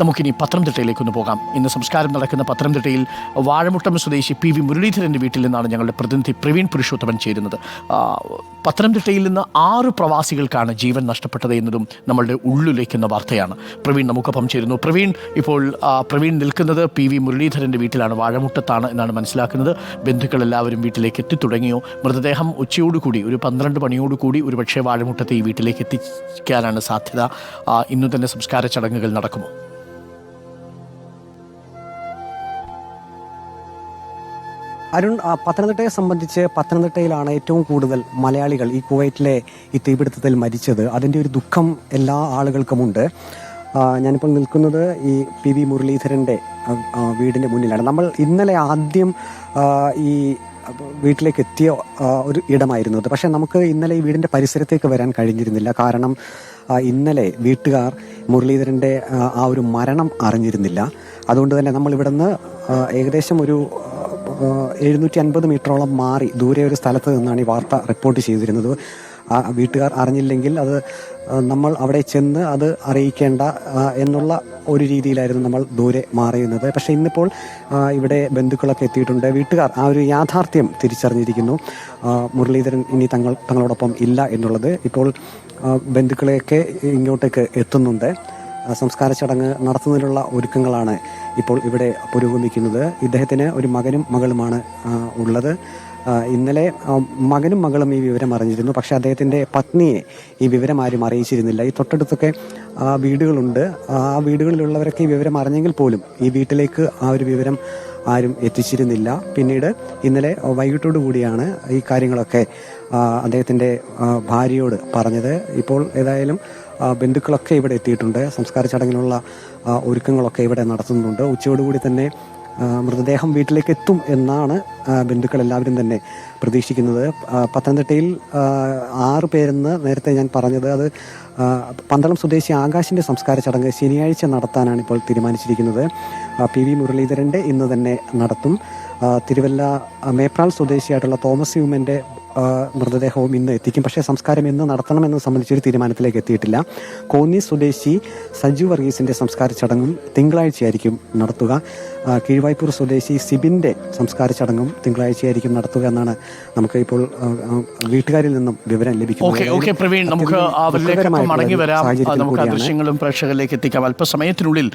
നമുക്കിനി പത്തനംതിട്ടയിലേക്കൊന്ന് പോകാം. ഇന്ന് സംസ്കാരം നടക്കുന്ന പത്തനംതിട്ടയിൽ വാഴമുട്ടം സ്വദേശി PV മുരളീധരൻ്റെ വീട്ടിൽ നിന്നാണ് ഞങ്ങളുടെ പ്രതിനിധി പ്രവീൺ പുരുഷോത്തമൻ ചേരുന്നത്. പത്തനംതിട്ടയിൽ നിന്ന് 6 പ്രവാസികൾക്കാണ് ജീവൻ നഷ്ടപ്പെട്ടത് എന്നതും നമ്മളുടെ ഉള്ളിലേക്കുന്ന വാർത്തയാണ്. പ്രവീൺ നമുക്കൊപ്പം ചേരുന്നു. പ്രവീൺ നിൽക്കുന്നത് PV മുരളീധരൻ്റെ വീട്ടിലാണ്, വാഴമുട്ടത്താണ് എന്നാണ് മനസ്സിലാക്കുന്നത്. ബന്ധുക്കളെല്ലാവരും വീട്ടിലേക്ക് എത്തിത്തുടങ്ങിയോ? മൃതദേഹം ഉച്ചയോടുകൂടി ഒരു 12 മണിയോടുകൂടി ഒരുപക്ഷെ വാഴമുട്ടത്തെ ഈ വീട്ടിലേക്ക് എത്തിക്കാനാണ് സാധ്യത. ഇന്നു തന്നെ സംസ്കാര ചടങ്ങുകൾ നടക്കുമോ? അരുൺ, പത്തനംതിട്ടയെ സംബന്ധിച്ച് പത്തനംതിട്ടയിലാണ് ഏറ്റവും കൂടുതൽ മലയാളികൾ ഈ കുവൈറ്റിലെ ഈ തീപിടുത്തത്തിൽ മരിച്ചത്. അതിൻ്റെ ഒരു ദുഃഖം എല്ലാ ആളുകൾക്കുമുണ്ട്. ഞാനിപ്പോൾ നിൽക്കുന്നത് ഈ PV മുരളീധരൻ്റെ വീടിൻ്റെ മുന്നിലാണ്. നമ്മൾ ഇന്നലെ ആദ്യം ഈ വീട്ടിലേക്ക് എത്തിയ ഒരു ഇടമായിരുന്നു അത്. പക്ഷേ നമുക്ക് ഇന്നലെ ഈ വീടിൻ്റെ പരിസരത്തേക്ക് വരാൻ കഴിഞ്ഞിരുന്നില്ല. കാരണം ഇന്നലെ വീട്ടുകാർ മുരളീധരൻ്റെ ആ ഒരു മരണം അറിഞ്ഞിരുന്നില്ല. അതുകൊണ്ട് തന്നെ നമ്മൾ ഇവിടുന്ന് ഏകദേശം ഒരു 750 മീറ്ററോളം മാറി ദൂരെ ഒരു സ്ഥലത്ത് നിന്നാണ് ഈ വാർത്ത റിപ്പോർട്ട് ചെയ്തിരുന്നത്. വീട്ടുകാർ അറിഞ്ഞില്ലെങ്കിൽ അത് നമ്മൾ അവിടെ ചെന്ന് അത് അറിയിക്കേണ്ട എന്നുള്ള ഒരു രീതിയിലായിരുന്നു നമ്മൾ ദൂരെ മാറിയുന്നത്. പക്ഷേ ഇന്നിപ്പോൾ ഇവിടെ ബന്ധുക്കളൊക്കെ എത്തിയിട്ടുണ്ട്. വീട്ടുകാർ ആ ഒരു യാഥാർത്ഥ്യം തിരിച്ചറിഞ്ഞിരിക്കുന്നു. മുരളീധരൻ ഇനി തങ്ങളോടൊപ്പം ഇല്ല എന്നുള്ളത്. ഇപ്പോൾ ബന്ധുക്കളെയൊക്കെ ഇങ്ങോട്ടേക്ക് എത്തുന്നുണ്ട്. സംസ്കാര ചടങ്ങ് നടത്തുന്നതിനുള്ള ഒരുക്കങ്ങളാണ് ഇപ്പോൾ ഇവിടെ പുരോഗമിക്കുന്നത്. ഇദ്ദേഹത്തിന് ഒരു മകനും മകളുമാണ് ഉള്ളത്. ഇന്നലെ മകനും മകളും ഈ വിവരം അറിഞ്ഞിരുന്നു. പക്ഷേ അദ്ദേഹത്തിൻ്റെ പത്നിയെ ഈ വിവരം ആരും അറിയിച്ചിരുന്നില്ല. ഈ തൊട്ടടുത്തൊക്കെ വീടുകളുണ്ട്. ആ വീടുകളിലുള്ളവരൊക്കെ ഈ വിവരം അറിഞ്ഞെങ്കിൽ പോലും ഈ വീട്ടിലേക്ക് ആ ഒരു വിവരം ആരും എത്തിച്ചിരുന്നില്ല. പിന്നീട് ഇന്നലെ വൈകിട്ടോടു കൂടിയാണ് ഈ കാര്യങ്ങളൊക്കെ അദ്ദേഹത്തിൻ്റെ ഭാര്യയോട് പറഞ്ഞത്. ഇപ്പോൾ ഏതായാലും ബന്ധുക്കളൊക്കെ ഇവിടെ എത്തിയിട്ടുണ്ട്. സംസ്കാര ചടങ്ങിനുള്ള ഒരുക്കങ്ങളൊക്കെ ഇവിടെ നടത്തുന്നുണ്ട്. ഉച്ചയോടുകൂടി തന്നെ മൃതദേഹം വീട്ടിലേക്ക് എത്തും എന്നാണ് ബന്ധുക്കൾ എല്ലാവരും തന്നെ പ്രതീക്ഷിക്കുന്നത്. പത്തനംതിട്ടയിൽ 6 പേരെന്ന് നേരത്തെ ഞാൻ പറഞ്ഞത്, അത് പന്തളം സ്വദേശി ആകാശിൻ്റെ സംസ്കാര ചടങ്ങ് ശനിയാഴ്ച നടത്താനാണ് ഇപ്പോൾ തീരുമാനിച്ചിരിക്കുന്നത്. PV മുരളീധരൻ്റെ ഇന്ന് തന്നെ നടത്തും. തിരുവല്ല മേപ്രാൾ സ്വദേശിയായിട്ടുള്ള തോമസ് ഹ്യൂമൻ്റെ മൃതദേഹവും ഇന്ന് എത്തിക്കും. പക്ഷേ സംസ്കാരം ഇന്ന് നടത്തണമെന്നത് സംബന്ധിച്ചൊരു തീരുമാനത്തിലേക്ക് എത്തിയിട്ടില്ല. കോന്നി സ്വദേശി സജു വർഗീസിൻ്റെ സംസ്കാര ചടങ്ങും തിങ്കളാഴ്ചയായിരിക്കും നടത്തുക. കീഴ്വായ്പൂർ സ്വദേശി സിബിൻ്റെ സംസ്കാര ചടങ്ങും തിങ്കളാഴ്ചയായിരിക്കും നടത്തുക എന്നാണ് നമുക്ക് ഇപ്പോൾ വീട്ടുകാരിൽ നിന്നും വിവരം ലഭിക്കുന്നത്. പ്രവീൺ, നമുക്ക് മടങ്ങി വരാം. നമുക്ക് ദൃശ്യങ്ങളും പ്രേക്ഷകരിലേക്ക് എത്തിക്കാം അല്പസമയത്തിനുള്ളിൽ.